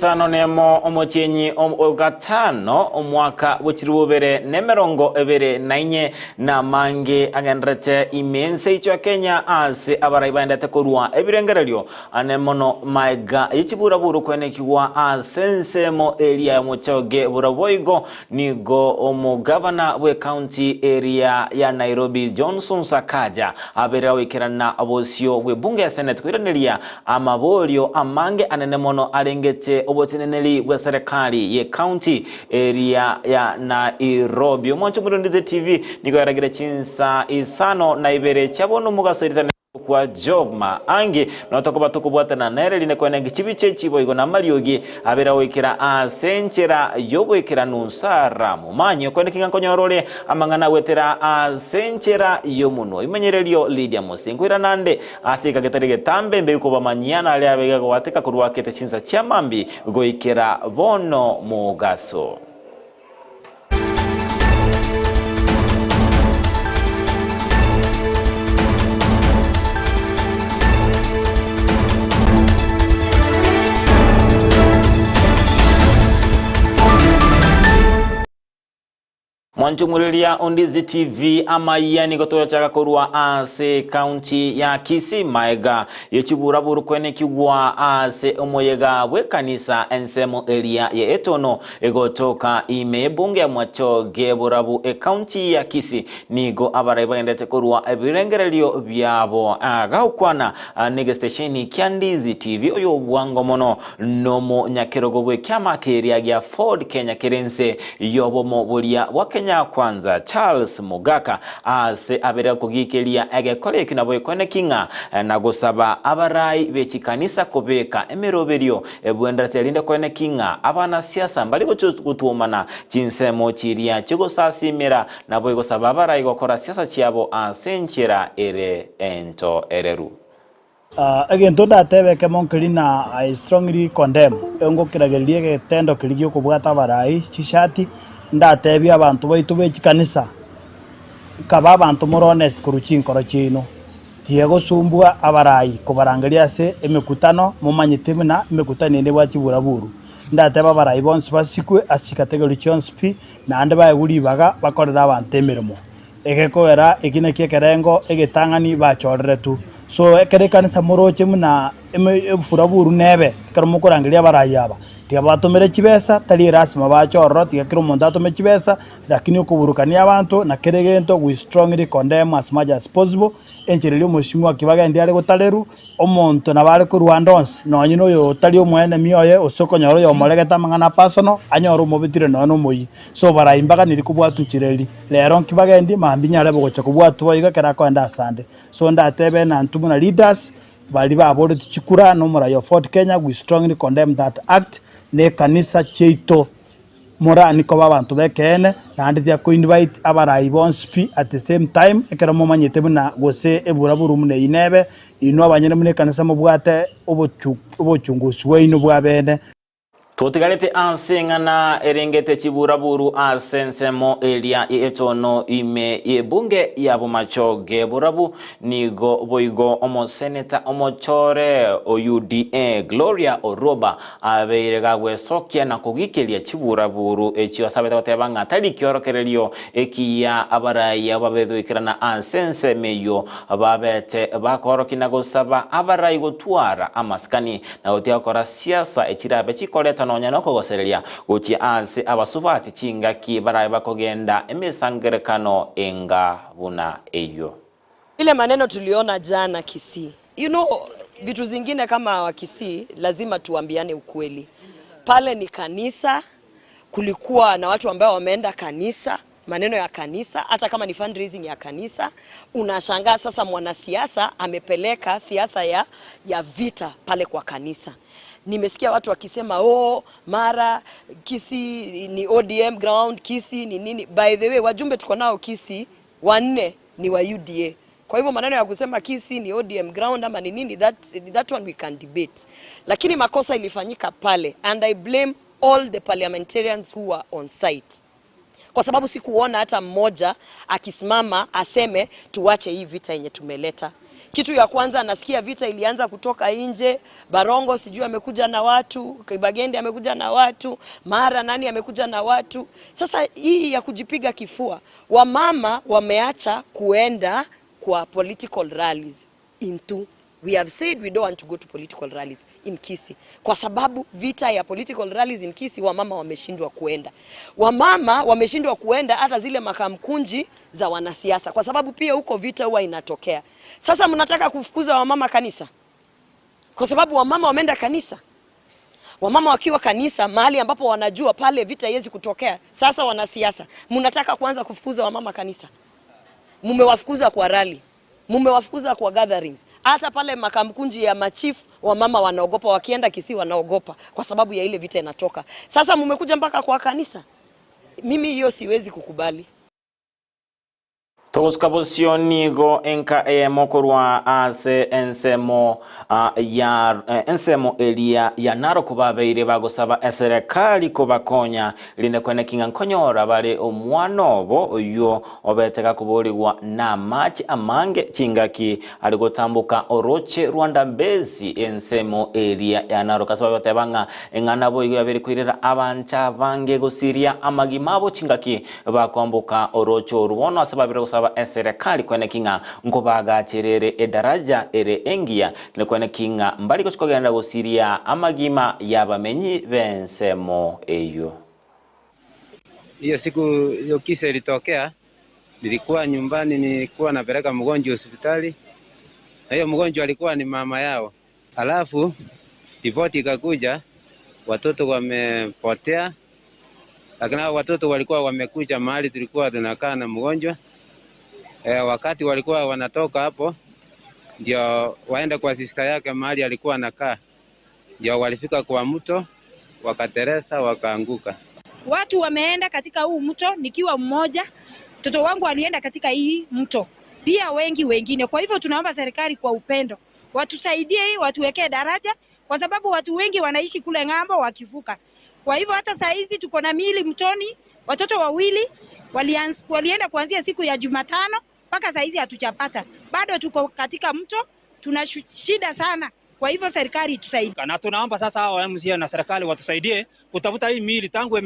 Sano nemo omochenyi ogatano omwaka w'ekirubere n'emirongo ebere nainye na mange agendrete imense ichwa Kenya ase abarayi baendete korwa ebirengereryo anemono maiga ichiburaburu kwenekiwa ase nsemo area muchoge buraboigo nigo omugavana we county area ya Nairobi Johnson Sakaja abera wikirana abosio we bunge ya Senate kwiraneria amabolio amange anenemono arengete oboteneneli bwa serikali ye county area ya Nairobi. Omoncho Murundize TV niko yaragira chinsa isano na ibere chabono mugasoritane kwa job ange notokoba tukubwatana nereli ne kwenenge chibiche chiboigo na mariogi abera wikira asenchera yobwekira nusara mumanyo kwenekinga konyorole amangana wetera asenchera yomuno imenyerelio Lydia Musinkwira nande asika getarige tambe mbeko bamanyana ali abega gwateka kurwakete chinsa chamambi goikira bono mugaso. Mwanchumulilia Ondizi TV amayani gotoya chaka korwa ase county ya Kisii maiga yechiburaburu kwenekiwa ase omoyega we kanisa ensemo area ye etono egotoka ime bunge ya mwachoge burabu county ya Kisii nigo abarayi baendete korwa ebirengereryo byabo agaukwana nige stationi Kyandizi TV oyo bwango mono nomo nyakerogo bwe kyama keria gya Ford Kenya kerense yobomo bulia wa Kenya kwanza Charles Mugaka ase abera kugikelia egekole kinabo ikone kinga na gusaba abarayi bechikanisa kobeka emeroberio ebwenda telinde kone kinga abana siasa mbali gutumana chinsemo chiria chigo sasimira nabo gusaba abarayi gukora siasa chiabo asenchera ere ento ereru. Again, to that tebe monkelina I strongly condemn engo kiragelie tendo kiligyo kubwata abarayi chishati ndatebi abantu baitu bechikanisa kaba abantu more honest kuruchinkoro chino tiego sumbua abarayi kubarangalia se emekutano mumanyitime na emekutano ende bwachiburaburu ndateba abarayi bonse basikwe asikategori chonspi na ande bayeguri baga bakorera abantu emirimo egekoera ekine kiekerengo egetangani bachorretu so ekerekanisa moroche muna ebufuraburu nebe karumo kurangalia abarayi aba tiabatomere chibesa tali rasima bachorro tigakiro umuntu atome chibesa lakini okuburukania abantu na keregento we strongly condemn as much as possible enchereri omushimu akibaga ndi ale gutaleru omuntu nabale ku Rwandons nonyino yo tali omwene mioye osokonyoro yo molegeta mangana personal anyoro mobitire nono moyi so barayimbaga niri kubwatu chireli lero nkibaga ndi mambinyale bogocha kubwatu boyiga kera kwenda asande so ndatebe na ntumuna leaders bali babode tichikura no mura yo Fort Kenya we strongly condemn that act ne kanisa cheito mora niko babantu bekene na andi ko invite abarayi bonse at the same time ekera mo manyete buna gose eburaburu mune inebe ino abanyene mune kanisa mubwate obochungusi weino bwabene Totigarete ansengana erengete chiburaburu asensemo elia etono ime yebunge yabo machoge burabu nigo boigo omo seneta omo chore o UDA Gloria Oroba abeirega gwesokia na kugikelia chiburaburu echio sabeta batebanga tali kyorokerelio ekiya abarayi ababedo ikirana ansense meyo ababete bakorokina gosaba abarayi gotwara amaskani na otia kora siasa echirabe chikoleta nonya noko goserelia uchi ase abasubati chinga ki barayi bakogenda emesangerekano enga buna eyo. Ile maneno tuliona jana Kisii. You know, vitu zingine kama wa Kisii lazima tuambiane ukweli. Pale ni kanisa, kulikuwa na watu ambao wameenda kanisa, maneno ya kanisa, hata kama ni fundraising ya kanisa, unashangaa sasa mwanasiasa amepeleka siasa ya vita pale kwa kanisa. Nimesikia watu wakisema mara Kisii ni ODM ground, Kisii ni nini. By the way, wajumbe tuko nao Kisii 4 ni wa UDA. Kwa hivyo maneno ya kusema Kisii ni ODM ground ama ni nini, that one we can debate. Lakini makosa ilifanyika pale and I blame all the parliamentarians who were on site. Kwa sababu sikuona hata mmoja akisimama aseme tuache hii vita yenye tumeleta. Kitu ya kwanza nasikia vita ilianza kutoka nje. Barongo sijui amekuja na watu, Kibagende amekuja na watu, Mara nani amekuja na watu. Sasa hii ya kujipiga kifua, wamama wameacha kuenda kwa political rallies we have said we don't want to go to political rallies in Kisii. Kwa sababu vita ya political rallies in Kisii wamama wameshindwa kuenda. Wamama wameshindwa kuenda hata zile makamkunji za wanasiasa. Kwa sababu pia huko vita huwa inatokea. Sasa mnataka kufukuza wamama kanisa? Kwa sababu wamama wameenda kanisa. Wamama wakiwa kanisa mahali ambapo wanajua pale vita haiwezi kutokea. Sasa wanasiasa, mnataka kuanza kufukuza wamama kanisa? Mumewafukuza kwa rally. Mumewafukuza kwa gatherings. Hata pale makamkunji ya machifu wamama wanaogopa, wakienda Kisii wanaogopa kwa sababu ya ile vita inatoka. Sasa mumekuja mpaka kwa kanisa. Mimi hiyo siwezi kukubali. Toskabosionigo enka mokorwa ase ensemo ensemo elia ya Narok babeire bagosaba serikali kubakonya linde kwene kinga nkonyora bale omwanobo oyo obeteka kuboligwa na machi amange chingaki aligotambuka oroche Rwanda Mbezi ensemo elia ya Narok asaba batebanga engana boigo yabere kwirira abancha bange gosiria amagimabo chingaki bakwambuka orocho rubono asaba bire serikali kwene kinga ngobaga cherere edaraja ere engia ne kwene kinga mbali kochikogenda gosiria amagima yabamenyi bensemo eyo. Hiyo siku hiyo kisa ilitokea, nilikuwa nyumbani, nilikuwa napeleka mgonjwa hospitali, na hiyo mgonjwa alikuwa ni mama yao. Alafu ripoti ikakuja watoto wamepotea, lakini watoto walikuwa wamekuja mahali tulikuwa tunakaa na mgonjwa. Wakati walikuwa wanatoka hapo ndio waenda kwa sister yake mahali alikuwa anakaa, ndio walifika kwa mto wakateresa wakaanguka. Watu wameenda katika huu mto, nikiwa mmoja, mtoto wangu alienda katika hii mto, pia wengi wengine. Kwa hivyo tunaomba serikali kwa upendo watusaidie, watuwekee daraja, kwa sababu watu wengi wanaishi kule ng'ambo wakivuka. Kwa hivyo hata saa hizi tuko na miili mtoni, watoto wawili walienda kuanzia siku ya Jumatano mpaka saa hizi hatujapata. Bado tuko katika mto, tuna shida sana. Kwa hivyo serikali itusaidie. Na tunaomba sasa hao MCA na serikali watusaidie kutafuta hii miili, tangu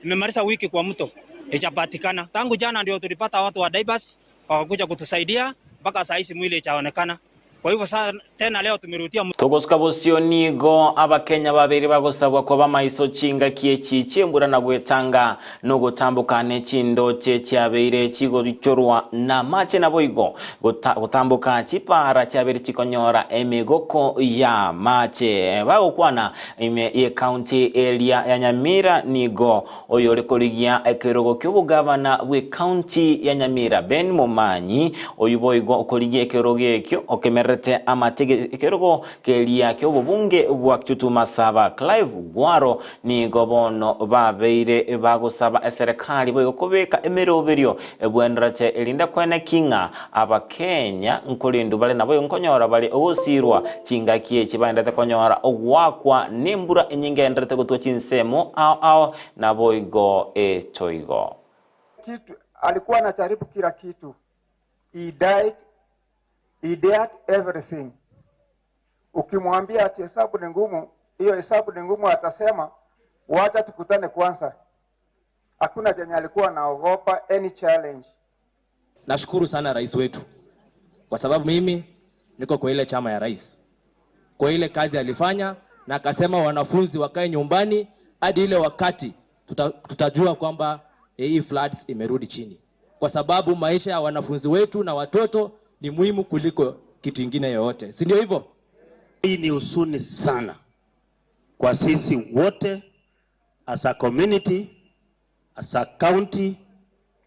imemaliza wiki kwa mto ichapatikana. Tangu jana ndio tulipata watu wa Daibas wakakuja kutusaidia, mpaka saa hizi mwili ichaonekana. Kwa hivyo sasa tena leo tumerudia Togoskabosionigo abakenya babiri bagosabwa ko bamaiso chinga kiechi chimbura na gwetanga no gutambukane chindo cyabeire kigo bicorwa na mache na boigo gutambuka chipara cyabere chikonyora emigoko ya mache bagokwana ime county area ya Nyamira nigo oyo rekorigia ekerogo ky'obugabana bwe county ya Nyamira Ben Mumanyi oyo boigo okorigia ekerogo ekyo okemere amategekerogo kelia ky'obubunge bwa Kituma Saba Clive Gwaro ni gobono babeire bagosaba serikali bwo kubeka emeroberio ebwendrache elinda kwene kinga abakenya nkolindu bale nabo nkonyora bale obosirwa chingakie kibanda tekonyora ogwakwa nimbura enyingendrete gutwa chinsemo ao nabo igo etoigo kitu alikuwa anajaribu kila kitu. He dared everything. Ukimwambia ati hesabu ni ngumu, hiyo hesabu ni ngumu, atasema wacha tukutane kwanza. Hakuna jenye alikuwa anaogopa any challenge. Nashukuru sana rais wetu, kwa sababu mimi niko kwa ile chama ya rais. Kwa ile kazi alifanya na akasema wanafunzi wakae nyumbani hadi ile wakati tutajua kwamba hii floods imerudi chini. Kwa sababu maisha ya wanafunzi wetu na watoto ni muhimu kuliko kitu kingine yoyote. Si ndio hivyo? Hii ni huzuni sana kwa sisi wote, as a community, as a county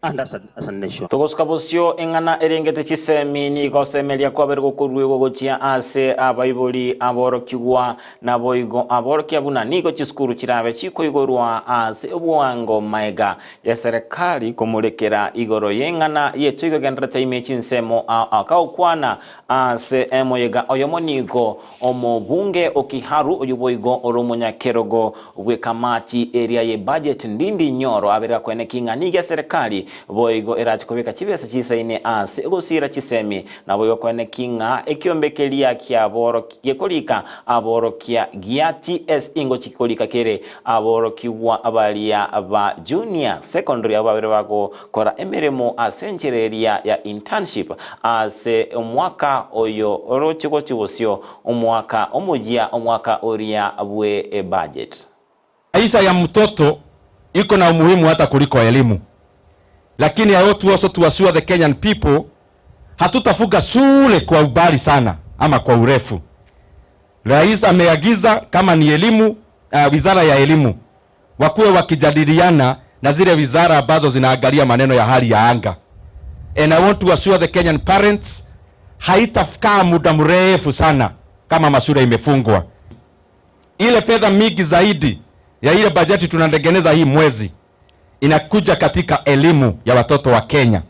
and as a nation. Togoskabosio engana erengete chisemi ni gosemelia kwa bergo kurwego gochia ase abaiboli aborokigwa na boigo aborokia buna niko chiskuru chirabe chiko igorwa ase obuango maega ya serikali kumulekera igoro yengana yetuigo gendrete imechi nsemo akaukwana ase emoyega oyomonigo omobunge okiharu oyuboigo oromunya kerogo we kamati area ye budget ndindi nyoro abera kwene kinga niga serikali boigo erachikobeka chibesa chisaine ase egosira chisemi na boigo kwene kinga ekiombekeria kia boro gekolika aboro kia gia TS ingo chikolika kere aboro kiwa abalia aba junior secondary ababere bako kora emeremo asenchereria ya internship ase omwaka oyo orochiko chibosio omwaka omujia omwaka oria abwe budget. Maisha ya mtoto iko na umuhimu hata kuliko elimu. Lakini I want also to assure the Kenyan people, hatutafuga shule kwa ubali sana ama kwa urefu. Rais ameagiza kama ni elimu, wizara ya elimu wakuwe wakijadiliana na zile wizara ambazo zinaangalia maneno ya hali ya anga. And I want to assure the Kenyan parents, haitafukaa muda mrefu sana kama mashule imefungwa. Ile fedha mingi zaidi ya ile bajeti tunatengeneza hii mwezi inakuja katika elimu ya watoto wa Kenya.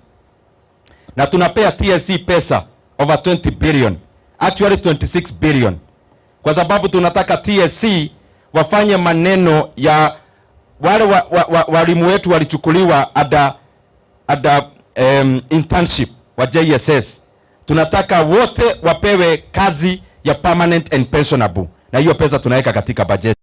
Na tunapea TSC pesa over 20 billion, actually 26 billion. Kwa sababu tunataka TSC wafanye maneno ya wale walimu wetu walichukuliwa ada internship wa JSS. Tunataka wote wapewe kazi ya permanent and pensionable. Na hiyo pesa tunaweka katika budget.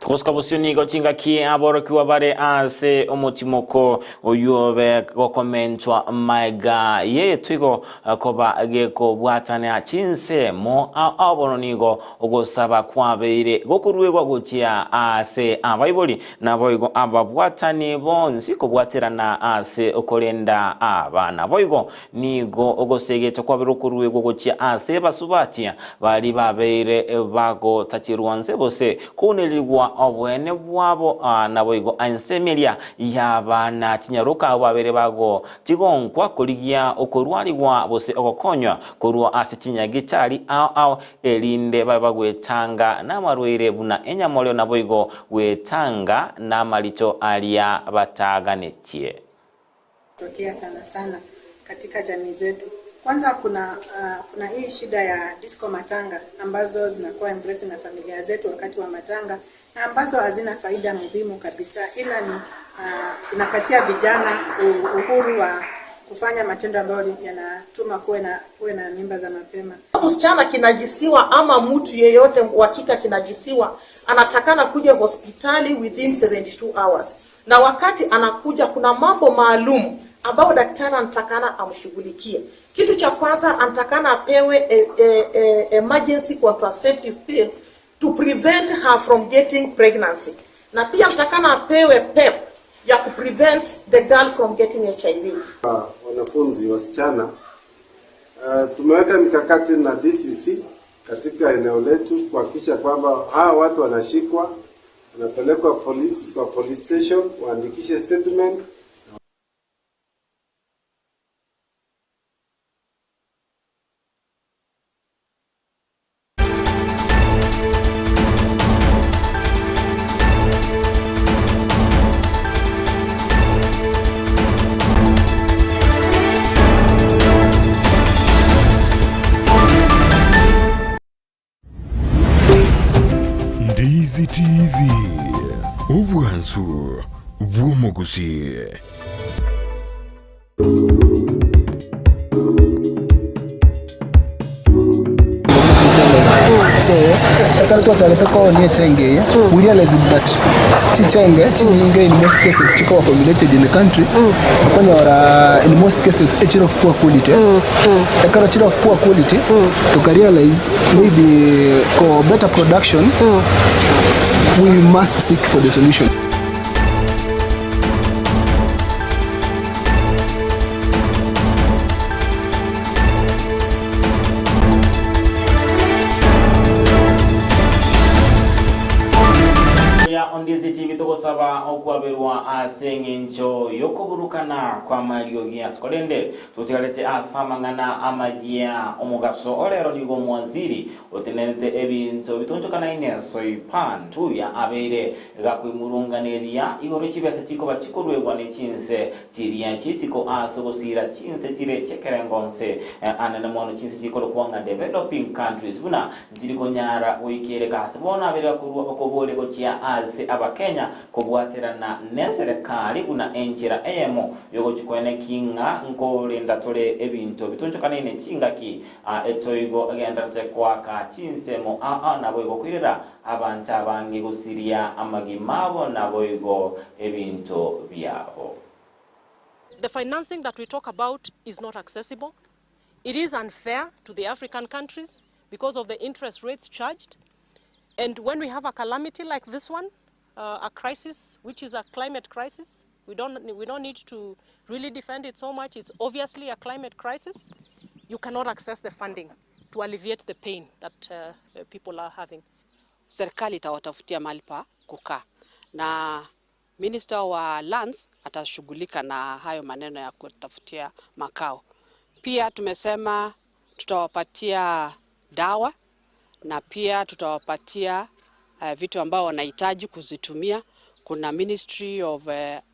Koska bosioni gochinga ki aboro kiwa bare ase omotimoko oyobe gokomentwa maiga ye twigo koba geko bwatane achinse mo abono nigo ogosaba kwabeire gokurwego gochia ase abaiboli na boigo ababwatani bonsi kobwaterana ase okolenda abana boigo nigo ogosegecho kwabero kurwego gochia ase basubatia bali babeire bago tachirwanse bose kunelirwa obwene bwabo na boigo ansemelia yabana tinyaruka ababere bago tigonkwa kuligia okorwalibwa bose okokonywa korwa ase tinyagitali au elinde babagwetanga namarwire buna enyamolyo na boigo wetanga na malicho alia bataganechie tokea sana katika jamii zetu. Kwanza kuna hii shida ya disco matanga ambazo zinakuwa embrace na familia zetu wakati wa matanga na ambazo hazina faida muhimu kabisa, ila ni inapatia vijana uhuru wa kufanya matendo ambayo yanatuma kuwe na mimba za mapema. Msichana kinajisiwa ama mtu yeyote hakika kinajisiwa anatakana kuja hospitali within 72 hours. Na wakati anakuja kuna mambo maalum ambao daktari anatakana amshughulikie. Kitu cha kwanza anatakana apewe emergency contraceptive pill to prevent her from getting pregnancy. Na pia anatakana apewe PEP ya kuprevent the girl from getting HIV. Wanafunzi wasichana tumeweka mikakati na DCC katika eneo letu kuhakikisha kwamba hawa watu wanashikwa, wanapelekwa kwa police station, waandikishe statement. Ndizi TV Ubwansu Bwomogusi. So, kalikuwa talipeko ni chenge. We realized that chichenge in most cases chiko formulated in the country. Kwani ora in most cases a of poor quality. A of poor quality. To realize maybe for better production, we must seek for the solution. Ndizi TV tukosaba okwaberwa asengencho yokoburukana kwa mariogia skolende tutigalete asamangana amagia omugaso olero nigo mwaziri otenente ebinto bitonjokana ineso ipantu ya abere gakwimurunganeria igoro kibese kiko bakikorwegwa n'ekinse kiriya kisiko asogosira kinse kire chekerengonse anana mono kinse kikoro kwanga developing countries buna ntiriko nyara wikere kasibona abere kurwa okobole gokia ase aba Kenya kubwatirana ne serikali una enchira emo yogochukwene kinga nkolinda tole ebintu bitunchukanine chingaki etoigo agendate kwaka chinsemo naboigo kwirira abantu abangi gusiria amagimabo naboigo ebintu byabo. The financing that we talk about is not accessible. It is unfair to the African countries because of the interest rates charged. And when we have a calamity like this one, a crisis, which is a climate crisis, we don't need to really defend it so much. It's obviously a climate crisis. You cannot access the funding to alleviate the pain that people are having. Serikali itawatafutia mahali pa kukaa na Minister wa Lands atashughulika na hayo maneno ya kutafutia makao. Pia tumesema tutawapatia dawa na pia tutawapatia vitu ambao wanahitaji kuzitumia. Kuna Ministry of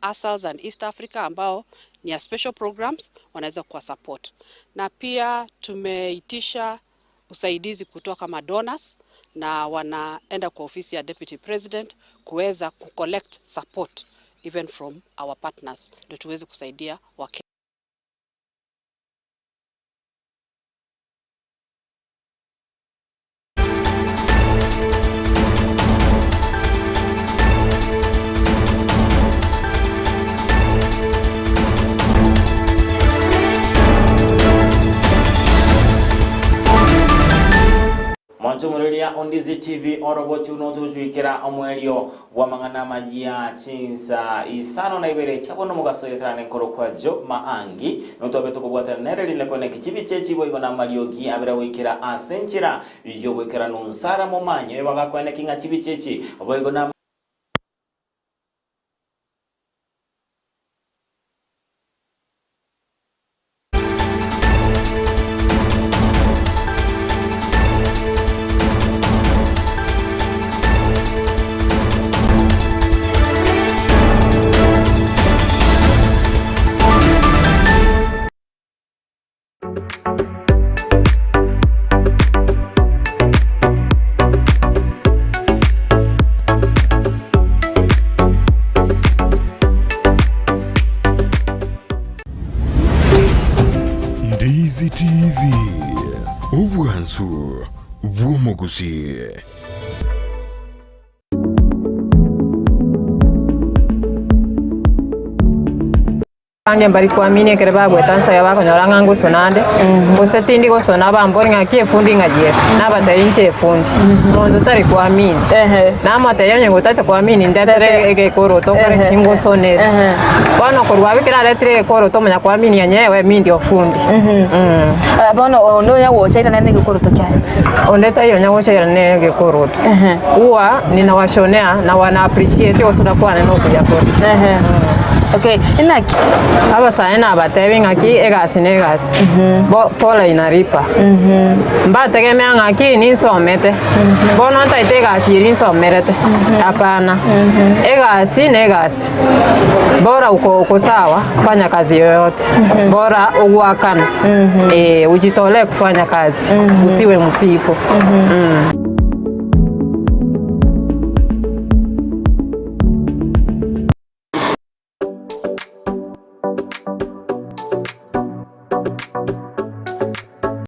ASAS and East Africa ambao ni a special programs wanaweza kuwa support. Na pia tumeitisha usaidizi kutoka donors na wanaenda kwa ofisi ya Deputy President kuweza kucollect support even from our partners ndio tuweze kusaidia Wakenya. Mwanzumulilia Ondizi TV oroboti unotujuikira omwelio wa mangana majia chinsa isano na ibere chabono mugaso yetrane nkoro kwa jo maangi notobeto kubwata nereli lekone kichibi chechi boigo na mariogi abera wikira asenchira yobwekera nunsara momanyo ebaga kwene kinga chibi chechi boigo na Ndizi TV Obwansu Bwomogusie. Ange mbari kuamini kereba gwetansa yaba konyora ngangu sonande usetindi go sona bambori ngaki fundi ngaje nabata inche fundi nondo tari kuamini na mata yonye gutata kuamini ndadere ege koro to kare ingo sonere bano korwa bikira letre koro to manya kuamini yanyewe mindi ofundi bano no ya wocha ita nene koro to kya ondeta yonya wocha ira ege koro to uwa ninawashonea na wana appreciate osura kwa neno kuja koro okay inaki aba saena abatebi ngaki egasi negasi pola inaripa mbategemea ngaki ninsomete bono ntaite egasi iri nsomerete hapana egasi negasi bora uko sawa kufanya kazi yoyote bora uwakana ujitole kufanya kazi usiwe mfifu